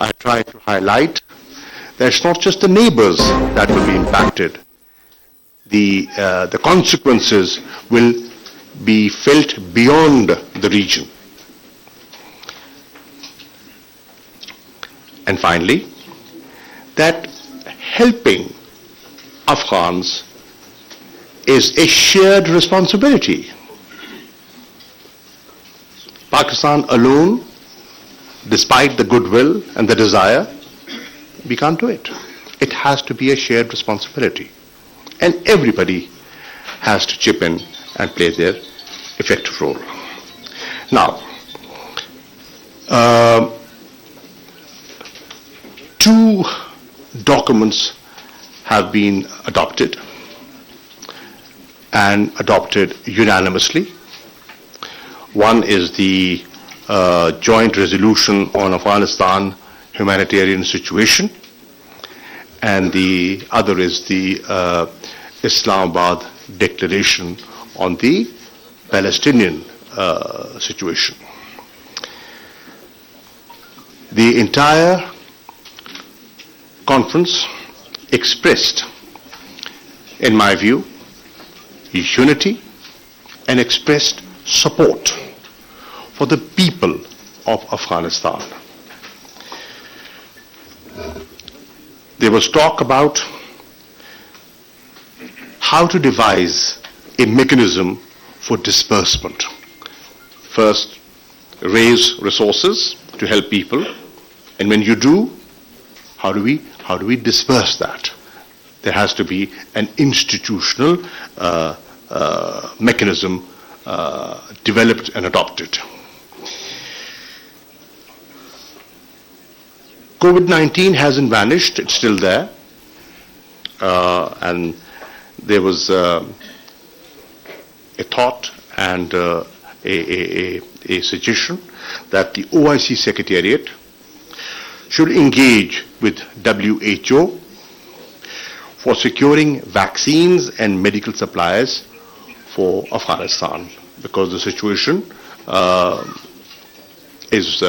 I tried to highlight that it's not just the neighbors that will be impacted. The consequences will be felt beyond the region. And finally, that helping Afghans is a shared responsibility. Pakistan alone, despite the goodwill and the desire, we can't do it. It has to be a shared responsibility. And everybody has to chip in and play their effective role. Now, two documents have been adopted and adopted unanimously. One is the joint resolution on Afghanistan humanitarian situation, and the other is the Islamabad declaration on the Palestinian situation. The entire conference expressed, in my view, unity and expressed support for the people of Afghanistan. There was talk about how to devise a mechanism for disbursement. First, raise resources to help people, and when you do, how do we disperse that? There has to be an institutional mechanism developed and adopted. COVID-19 hasn't vanished, it's still there. And there was a thought and a suggestion that the OIC Secretariat should engage with WHO for securing vaccines and medical supplies for Afghanistan, because the situation is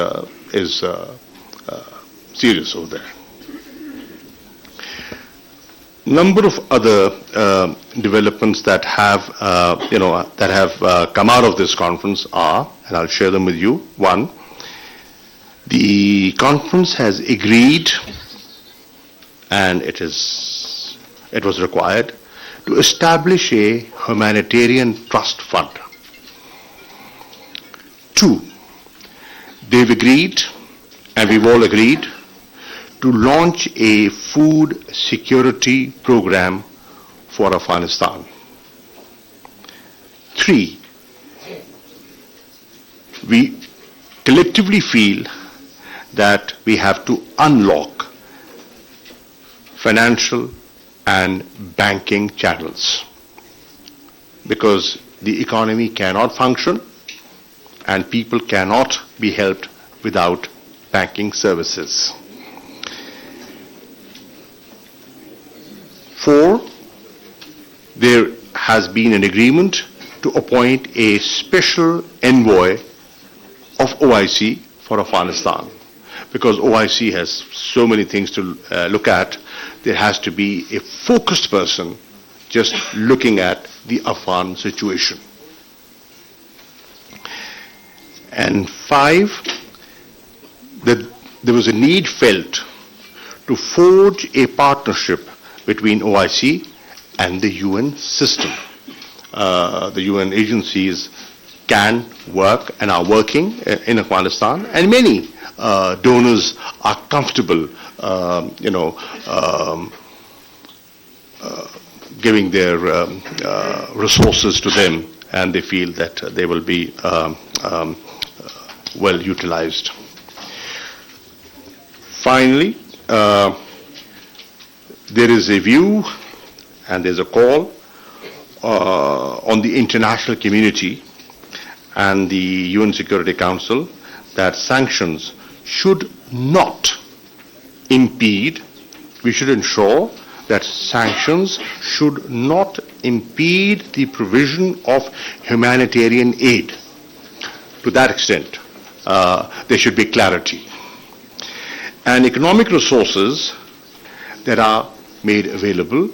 serious over there. Number of other developments that have come out of this conference are, and I'll share them with you. One, the conference has agreed, and it was required, to establish a humanitarian trust fund. Two, they've agreed, and we've all agreed, to launch a food security program for Afghanistan. Three, we collectively feel that we have to unlock financial and banking channels, because the economy cannot function and people cannot be helped without banking services. Four, there has been an agreement to appoint a special envoy of OIC for Afghanistan. Because OIC has so many things to look at, there has to be a focused person just looking at the Afghan situation. And five, that there was a need felt to forge a partnership between OIC and the UN system. The UN agencies can work and are working in Afghanistan, and many donors are comfortable, giving their resources to them, and they feel that they will be well utilized. Finally, there is a view and there's a call on the international community and the UN Security Council that sanctions should not impede, we should ensure that sanctions should not impede the provision of humanitarian aid. To that extent, there should be clarity. and economic resources that are made available,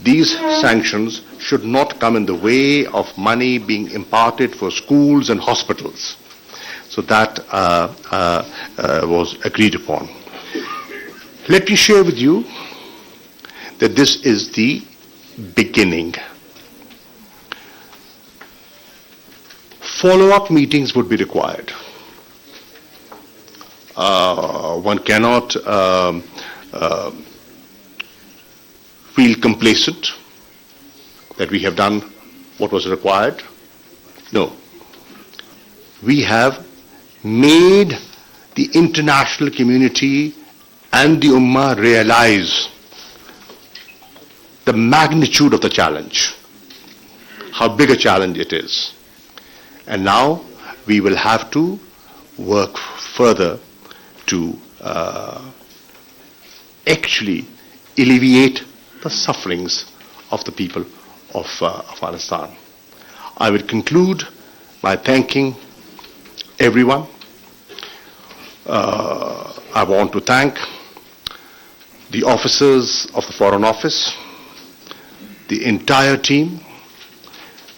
these sanctions should not come in the way of money being imparted for schools and hospitals. So that was agreed upon. Let me share with you that this is the beginning. Follow-up meetings would be required. One cannot feel complacent that we have done what was required. No. We have made the international community and the Ummah realize the magnitude of the challenge, how big a challenge it is. And now we will have to work further to actually alleviate the sufferings of the people of Afghanistan. I will conclude by thanking everyone. I want to thank the officers of the Foreign Office, the entire team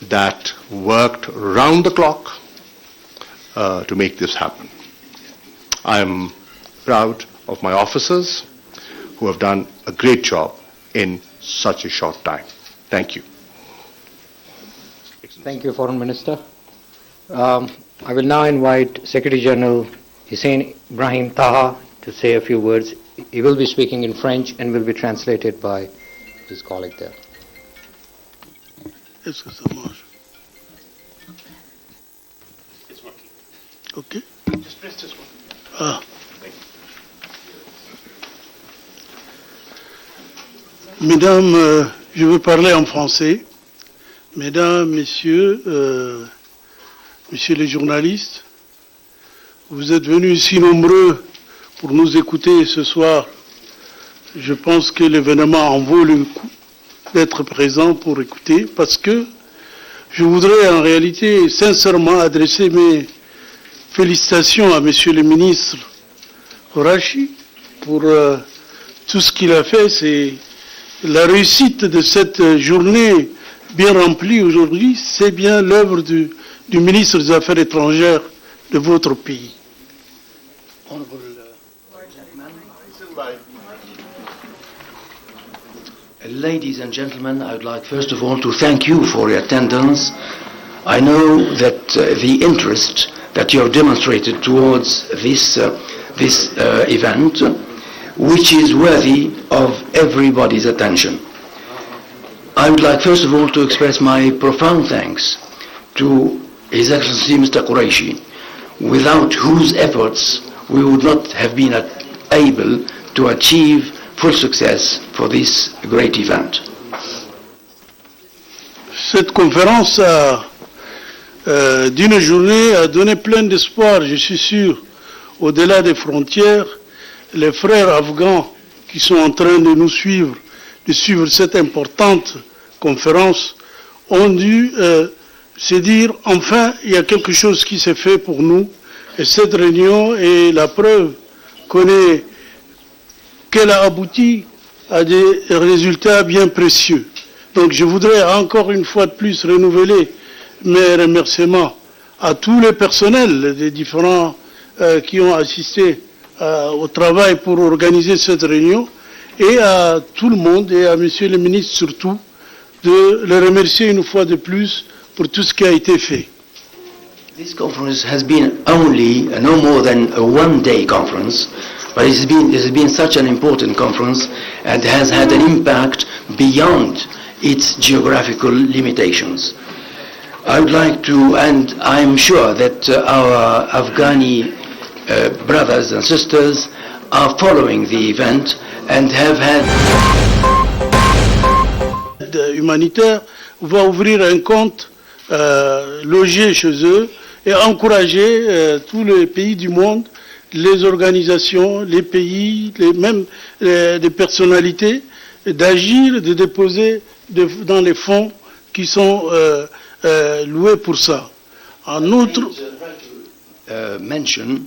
that worked round the clock to make this happen. I am proud of my officers who have done a great job in such a short time. Thank you. Thank you, Foreign Minister. I will now invite Secretary General Hussein Ibrahim Taha to say a few words. He will be speaking in French and will be translated by his colleague there. Est-ce que ça marche? It's working. OK. Just press this one. Ah. Mesdames, je veux parler en français. Mesdames, messieurs, messieurs les journalistes, vous êtes venus ici nombreux pour nous écouter ce soir. Je pense que l'événement en vaut le coup d'être présent pour écouter, parce que je voudrais en réalité sincèrement adresser mes félicitations à Monsieur le ministre Horashi pour tout ce qu'il a fait. C'est la réussite de cette journée bien remplie aujourd'hui, c'est bien l'œuvre du ministre des Affaires étrangères de votre pays. Ladies and gentlemen, I would like first of all to thank you for your attendance. I know that the interest that you have demonstrated towards this event, which is worthy of everybody's attention. I would like first of all to express my profound thanks to His Excellency Mr. Qureshi, without whose efforts we would not have been able to achieve full success for this great event. Cette conférence d'une journée a donné plein d'espoir, je suis sûr, au-delà des frontières. Les frères afghans qui sont en train de nous suivre, de suivre cette importante conférence, ont dû se dire, enfin, il y a quelque chose qui s'est fait pour nous. Et cette réunion est la preuve qu'elle a abouti à des résultats bien précieux. Donc je voudrais encore une fois de plus renouveler mes remerciements à tous les personnels des différents qui ont assisté au travail pour organiser cette réunion, et à tout le monde, et à Monsieur le ministre surtout, de le remercier une fois de plus pour tout ce qui a été fait. This conference has been only no more than a one-day conference, but it has been such an important conference and has had an impact beyond its geographical limitations. I would like to, and I'm sure that our Afghani brothers and sisters are following the event and have had... L'aide humanitaire va ouvrir un compte logé chez eux et encourager tous les pays du monde, les organisations, les pays, même des personnalités, d'agir, de déposer dans les fonds qui sont loués pour ça. En outre, mention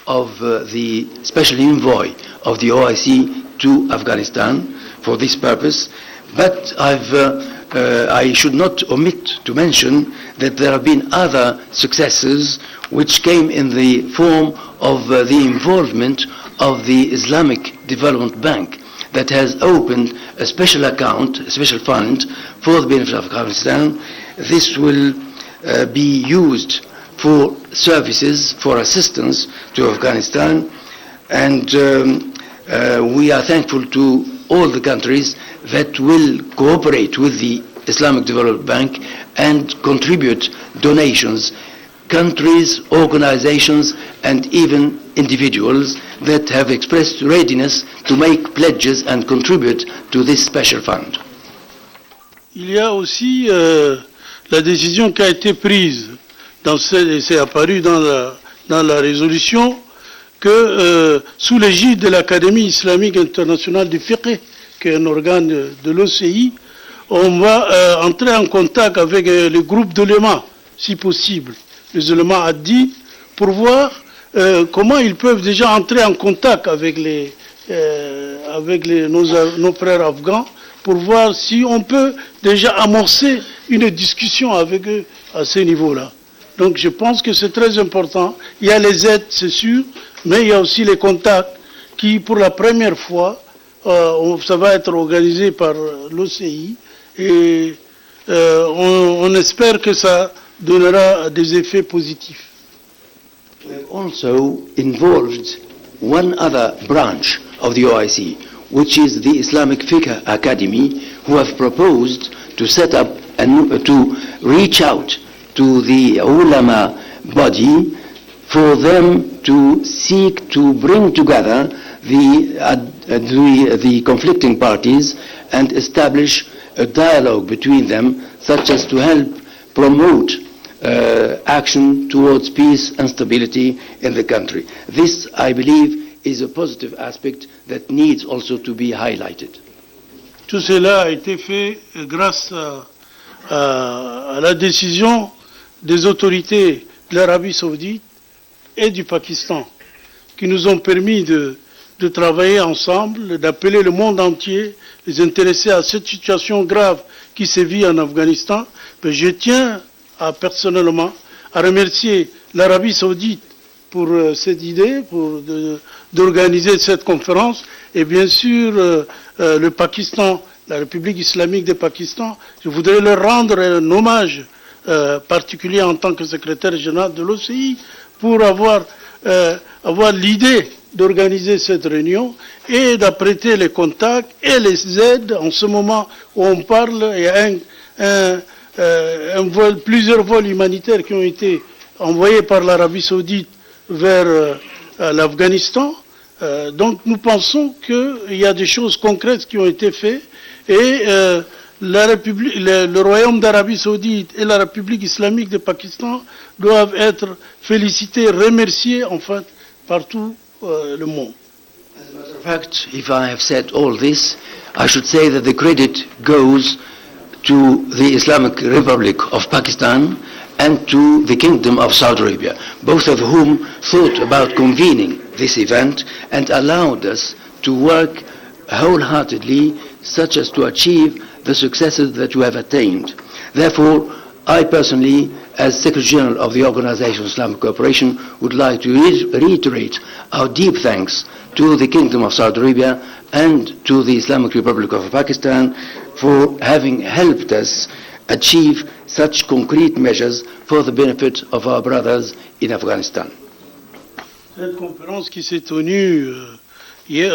of the special envoy of the OIC to Afghanistan for this purpose, but I should not omit to mention that there have been other successes which came in the form of the involvement of the Islamic Development Bank that has opened a special account, a special fund for the benefit of Afghanistan. This will be used for services, for assistance to Afghanistan, and we are thankful to all the countries that will cooperate with the Islamic Development Bank and contribute donations, countries, organizations, and even individuals that have expressed readiness to make pledges and contribute to this special fund. Il y a aussi la décision qui a été prise, et c'est apparu dans la résolution, que sous l'égide de l'Académie islamique internationale du fiqh, qui est un organe de l'OCI, on va entrer en contact avec le groupe d'ulémas, si possible, les ulémas hadith, pour voir comment ils peuvent déjà entrer en contact avec nos frères afghans, pour voir si on peut déjà amorcer une discussion avec eux à ce niveau-là. Donc je pense que c'est très important. Il y a les aides, c'est sûr, mais il y a aussi les contacts qui, pour la première fois, ça va être organisé par l'OCI et on espère que ça donnera des effets positifs. We have also involved one other branch of the OIC, which is the Islamic Fiqh Academy, who have proposed to set up and to reach out to the ulama body for them to seek to bring together the conflicting parties and establish a dialogue between them, such as to help promote action towards peace and stability in the country. This, I believe, is a positive aspect that needs also to be highlighted. Tout cela a été fait grâce à la décision des autorités de l'Arabie Saoudite et du Pakistan, qui nous ont permis de travailler ensemble, d'appeler le monde entier, les intéresser à cette situation grave qui sévit en Afghanistan. Mais je tiens personnellement à remercier l'Arabie Saoudite pour cette idée, d'organiser cette conférence, et bien sûr le Pakistan, la République islamique du Pakistan. Je voudrais leur rendre un hommage particulier en tant que secrétaire général de l'OCI pour avoir l'idée d'organiser cette réunion et d'apprêter les contacts et les aides. En ce moment où on parle, il y a plusieurs vols humanitaires qui ont été envoyés par l'Arabie Saoudite vers l'Afghanistan. Donc nous pensons qu'il y a des choses concrètes qui ont été faites et le Royaume d'Arabie Saoudite et la République islamique du Pakistan doivent être félicités, remerciés en fait par tout le monde. As a matter of fact, if I have said all this, I should say that the credit goes to the Islamic Republic of Pakistan and to the Kingdom of Saudi Arabia, both of whom thought about convening this event and allowed us to work wholeheartedly such as to achieve the successes that we have attained. Therefore, I personally, as Secretary General of the Organization of Islamic Cooperation, would like to reiterate our deep thanks to the Kingdom of Saudi Arabia and to the Islamic Republic of Pakistan for having helped us achieve such concrete measures for the benefit of our brothers in Afghanistan. Cette conférence qui s'est tenue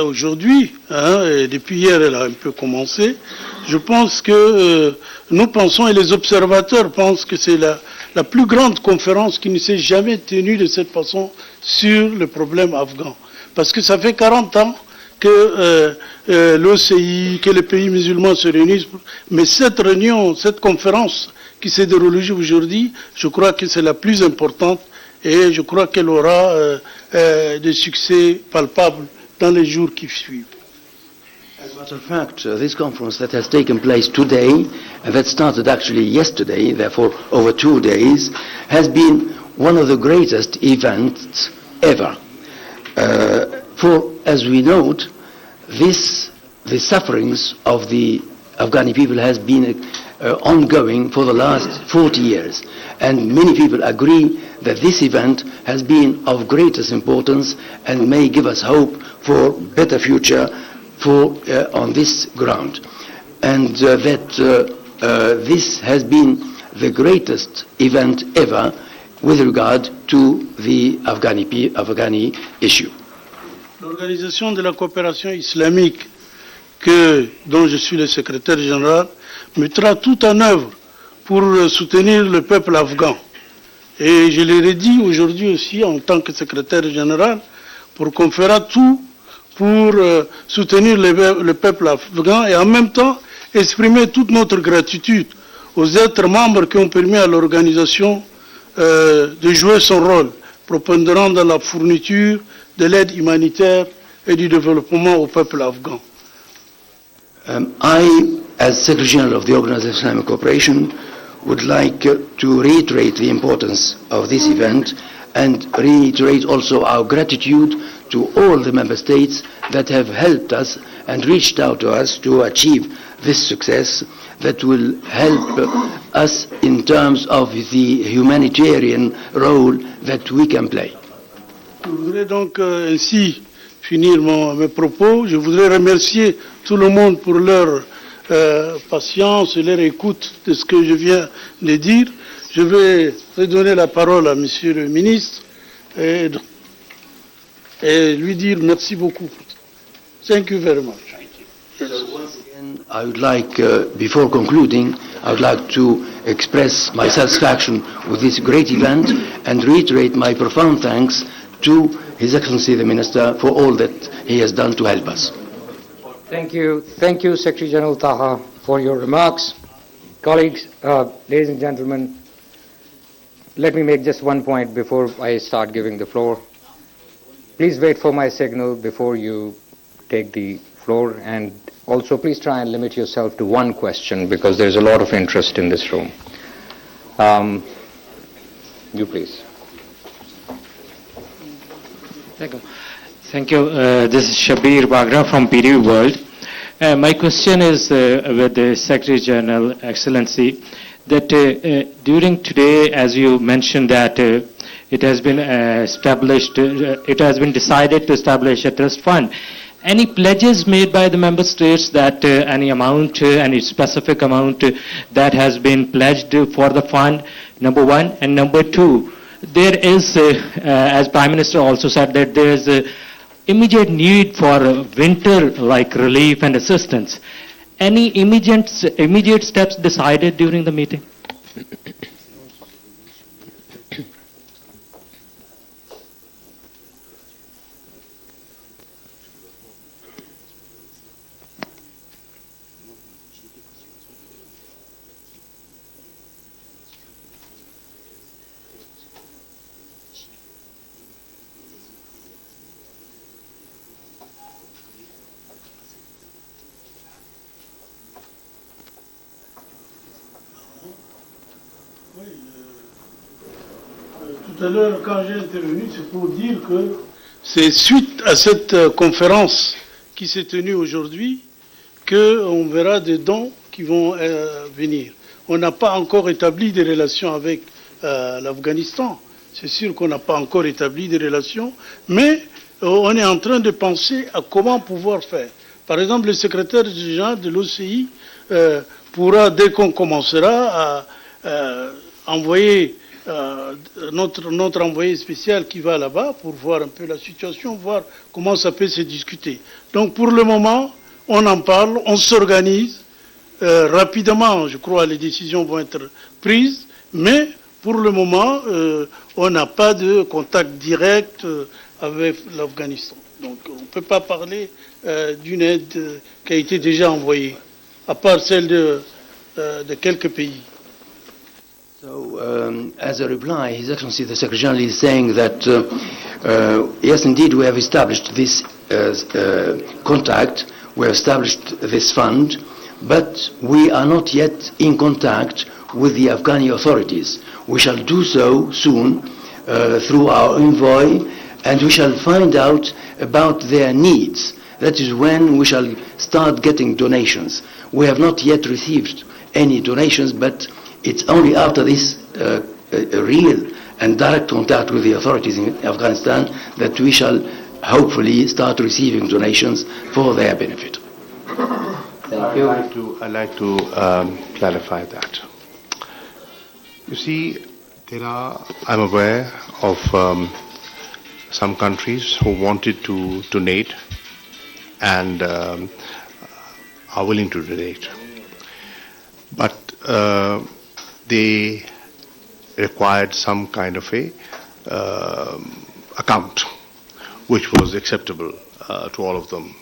aujourd'hui, et depuis hier elle a un peu commencé, je pense que nous pensons et les observateurs pensent que c'est la plus grande conférence qui ne s'est jamais tenue de cette façon sur le problème afghan. Parce que ça fait 40 ans que l'OCI, que les pays musulmans se réunissent, mais cette réunion, cette conférence qui s'est déroulée aujourd'hui, je crois que c'est la plus importante et je crois qu'elle aura des succès palpables dans les jours qui suivent. As a matter of fact, this conference that has taken place today, and that started actually yesterday, therefore over 2 days, has been one of the greatest events ever. For, as we note, the sufferings of the Afghani people has been ongoing for the last 40 years. And many people agree that this event has been of greatest importance and may give us hope for better future on this ground. And that this has been the greatest event ever with regard to the Afghani issue. L'Organisation de la coopération islamique, dont je suis le secrétaire général, mettra tout en œuvre pour soutenir le peuple afghan. Et je l'ai dit aujourd'hui aussi en tant que secrétaire général, pour qu'on fera tout pour soutenir le peuple afghan et en même temps exprimer toute notre gratitude aux êtres membres qui ont permis à l'organisation de jouer son rôle prépondérant dans la fourniture de l'aide humanitaire et du développement au peuple afghan. I, as Secretary General of the Organization of Islamic Cooperation, would like to reiterate the importance of this event and reiterate also our gratitude to all the member states that have helped us and reached out to us to achieve this success that will help us in terms of the humanitarian role that we can play. Je voudrais donc ainsi finir mes propos. Je voudrais remercier tout le monde pour leur patience et leur écoute de ce que je viens de dire. Je vais redonner la parole à Monsieur le ministre et lui dire merci beaucoup. Thank you very much. So once again, I would like, before concluding, I would like to express my satisfaction with this great event and reiterate my profound thanks to His Excellency the Minister for all that he has done to help us. Thank you, Secretary General Taha, for your remarks. Colleagues, ladies and gentlemen, let me make just one point before I start giving the floor. Please wait for my signal before you take the floor, and also please try and limit yourself to one question because there's a lot of interest in this room. You please. Thank you. This is Shabir Bagra from PDU World. My question is with the Secretary General, Excellency, that during today, as you mentioned, that it has been established, it has been decided to establish a trust fund. Any pledges made by the member states that any amount, any specific amount that has been pledged for the fund, number one, and number two, there is, as Prime Minister also said, that there is immediate need for winter-like relief and assistance. Any immediate steps decided during the meeting? Tout à l'heure, quand j'ai intervenu, c'est pour dire que c'est suite à cette conférence qui s'est tenue aujourd'hui qu'on verra des dons qui vont venir. On n'a pas encore établi des relations avec l'Afghanistan. C'est sûr qu'on n'a pas encore établi des relations, mais on est en train de penser à comment pouvoir faire. Par exemple, le secrétaire général de l'OCI pourra, dès qu'on commencera, à envoyer notre envoyé spécial qui va là-bas pour voir un peu la situation, voir comment ça peut se discuter. Donc pour le moment, on en parle, on s'organise rapidement. Je crois les décisions vont être prises, mais pour le moment, on n'a pas de contact direct avec l'Afghanistan. Donc on ne peut pas parler d'une aide qui a été déjà envoyée, à part celle de quelques pays. So, as a reply, His Excellency the Secretary General is saying that, yes, indeed, we have established this contact, we have established this fund, but we are not yet in contact with the Afghani authorities. We shall do so soon through our envoy and we shall find out about their needs. That is when we shall start getting donations. We have not yet received any donations, but it's only after this real and direct contact with the authorities in Afghanistan that we shall hopefully start receiving donations for their benefit. Thank you. I'd like to clarify that. You see, I'm aware of some countries who wanted to donate and are willing to donate. But they required some kind of a account which was acceptable to all of them.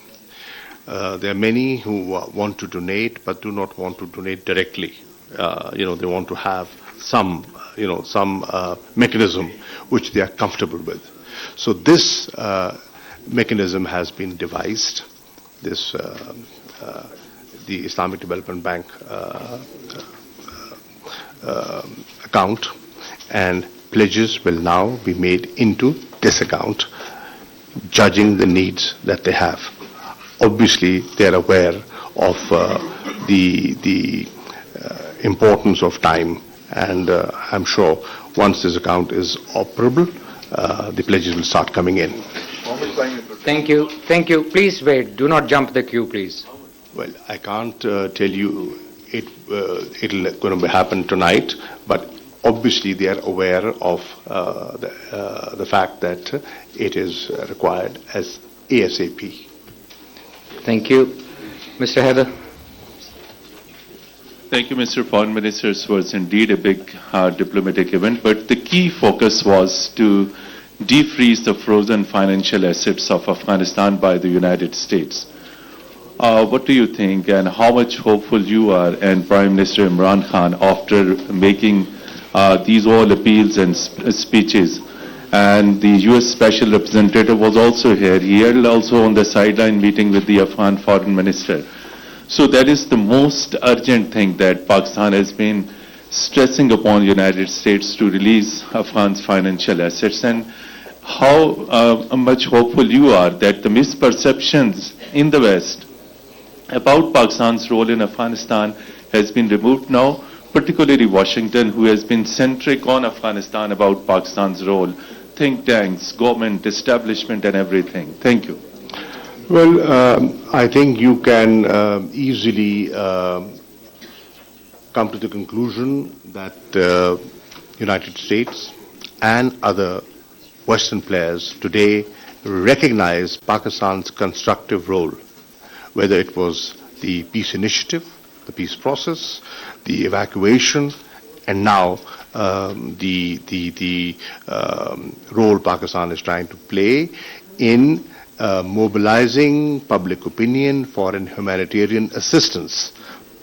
There are many who want to donate but do not want to donate directly. They want to have some mechanism which they are comfortable with. So this mechanism has been devised. This the Islamic Development Bank account, and pledges will now be made into this account, judging the needs that they have. Obviously, they are aware of the importance of time, and I'm sure once this account is operable, the pledges will start coming in. Thank you. Thank you. Please wait. Do not jump the queue, please. Well, I can't tell you it'll going to happen tonight, but obviously they are aware of the fact that it is required as ASAP. Thank you. Mr. Heather. Thank you, Mr. Foreign Minister. It was indeed a big diplomatic event, but the key focus was to defreeze the frozen financial assets of Afghanistan by the United States. What do you think, and how much hopeful you are and Prime Minister Imran Khan after making these all appeals and speeches? And the U.S. Special Representative was also here. He held also on the sideline meeting with the Afghan Foreign Minister. So that is the most urgent thing that Pakistan has been stressing upon the United States to release Afghan's financial assets. And how much hopeful you are that the misperceptions in the West about Pakistan's role in Afghanistan has been removed now, particularly Washington, who has been centric on Afghanistan about Pakistan's role, think tanks, government, establishment and everything. Thank you. Well, I think you can easily come to the conclusion that United States and other Western players today recognize Pakistan's constructive role, whether it was the peace initiative, the peace process, the evacuation, and now the role Pakistan is trying to play in mobilizing public opinion for an humanitarian assistance.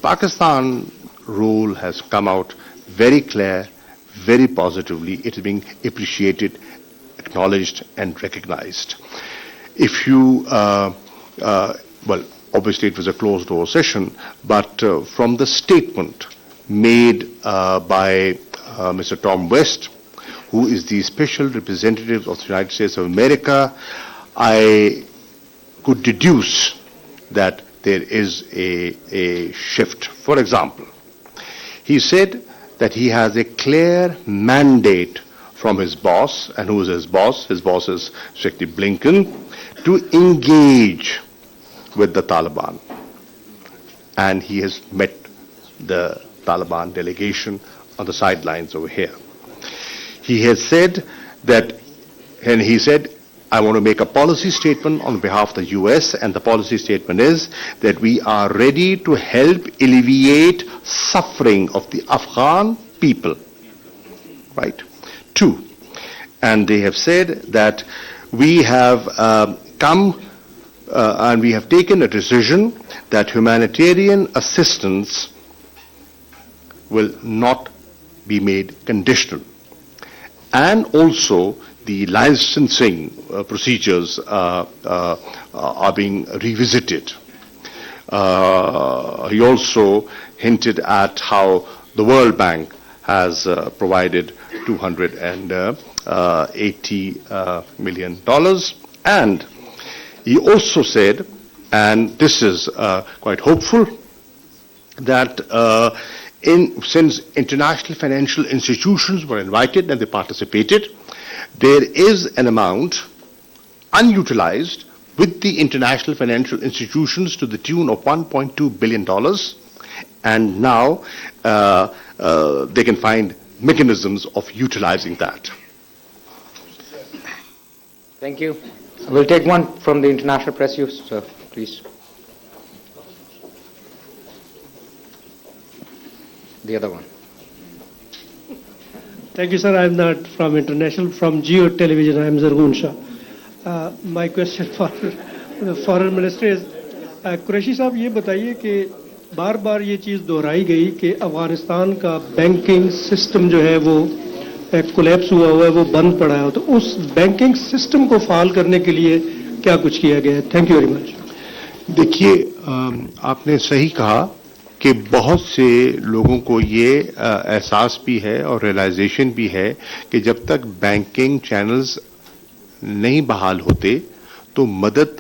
Pakistan role has come out very clear, very positively. It is being appreciated, acknowledged and recognized. If you, well, obviously it was a closed door session, but from the statement made by Mr. Tom West, who is the special representative of the United States of America, I could deduce that there is a shift. For example, he said that he has a clear mandate from his boss, and who is his boss? His boss is Secretary Blinken, to engage with the Taliban. And he has met the Taliban delegation on the sidelines over here. He has said that, and he said, I want to make a policy statement on behalf of the US, and the policy statement is that we are ready to help alleviate suffering of the Afghan people. Right? 2. And they have said that we have come and we have taken a decision that humanitarian assistance will not be made conditional. And also the licensing procedures are being revisited. He also hinted at how the World Bank has provided $200 $80 million. And he also said, and this is quite hopeful, that since international financial institutions were invited and they participated, there is an amount unutilized with the international financial institutions to the tune of $1.2 billion, and now they can find mechanisms of utilizing that. Thank you. We'll take one from the international press, you, sir, please. The other one. Thank you, sir. I'm not from international, from Geo Television. I'm Zargun Shah. My question for the foreign minister is, Qureshi साहब ये बताइए कि बार बार ये चीज़ दोहराई गई कि अफगानिस्तान का banking system जो है वो कोलैप्स हुआ है, वो बंद पड़ा है, तो उस बैंकिंग सिस्टम को फाल करने के लिए क्या कुछ किया गया है? Thank you very much. देखिए, आपने सही कहा कि बहुत से लोगों को ये एहसास भी है और रियलाइजेशन भी है कि जब तक बैंकिंग चैनल्स नहीं बहाल होते तो मदद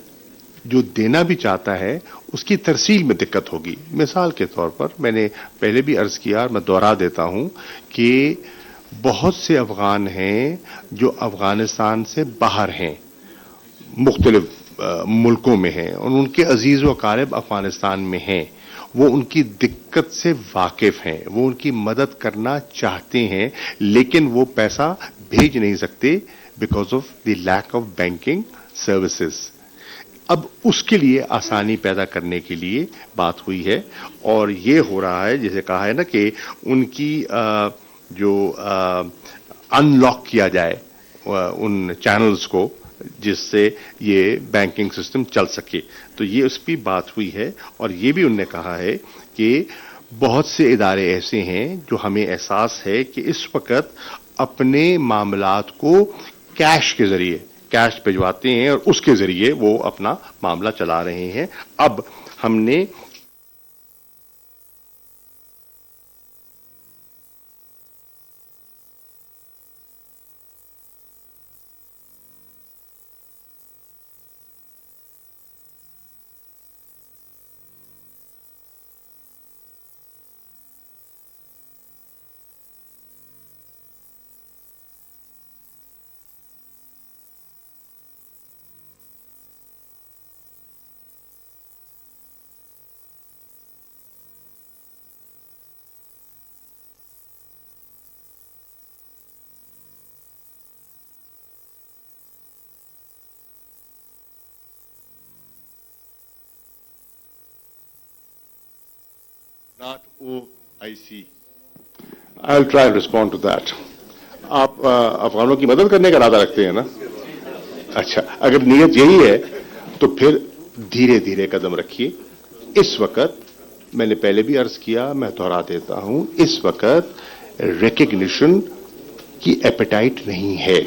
जो देना भी चाहता है उसकी तरसील में दिक्कत होगी. मिसाल के तौर पर मैंने पहले भी अर्ज किया और मैं दोहरा देता हूं कि बहुत से अफगान हैं जो अफगानिस्तान से बाहर हैं, मुख्तलिफ मुल्कों में हैं, और उनके अजीज व अकारिब अफगानिस्तान में हैं. वो उनकी दिक्कत से वाकिफ हैं, वो उनकी मदद करना चाहते हैं, लेकिन वो पैसा भेज नहीं सकते because of the lack of banking services. अब उसके लिए आसानी पैदा करने के लिए बात हुई है, और ये हो रहा है जैसे कहा है ना कि उनकी जो अनलॉक किया जाए उन चैनल्स को जिससे ये बैंकिंग सिस्टम चल सके, तो ये उस पर बात हुई है. और ये भी उन्होंने कहा है कि बहुत से इदारे ऐसे हैं जो हमें एहसास है कि इस वक्त अपने मामलात को कैश के जरिए कैश भिजवाते हैं और उसके जरिए वो अपना मामला चला रहे हैं. अब हमने Not OIC. I'll try and respond to that. आप अफगानों की मदद करने का इरादा रखते हैं ना? अच्छा, अगर नीयत यही है तो फिर धीरे धीरे कदम रखिए. इस वक्त मैंने पहले भी अर्ज किया, मैं दोहरा देता हूं, इस वक्त रिकग्निशन की एपेटाइट नहीं है.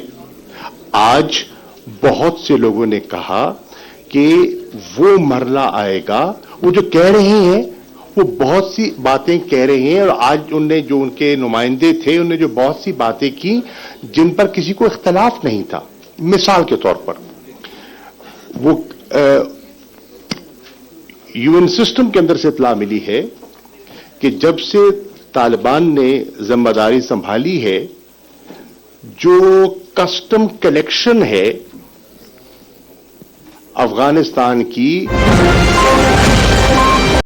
आज बहुत से लोगों ने कहा कि वो मरला आएगा, वो जो कह रहे हैं वो बहुत सी बातें कह रहे हैं, और आज उनने जो उनके नुमाइंदे थे उन्होंने जो बहुत सी बातें की जिन पर किसी को इख्तलाफ नहीं था. मिसाल के तौर पर वो यूएन सिस्टम के अंदर से इत्तला मिली है कि जब से तालिबान ने जिम्मेदारी संभाली है, जो कस्टम कलेक्शन है अफगानिस्तान की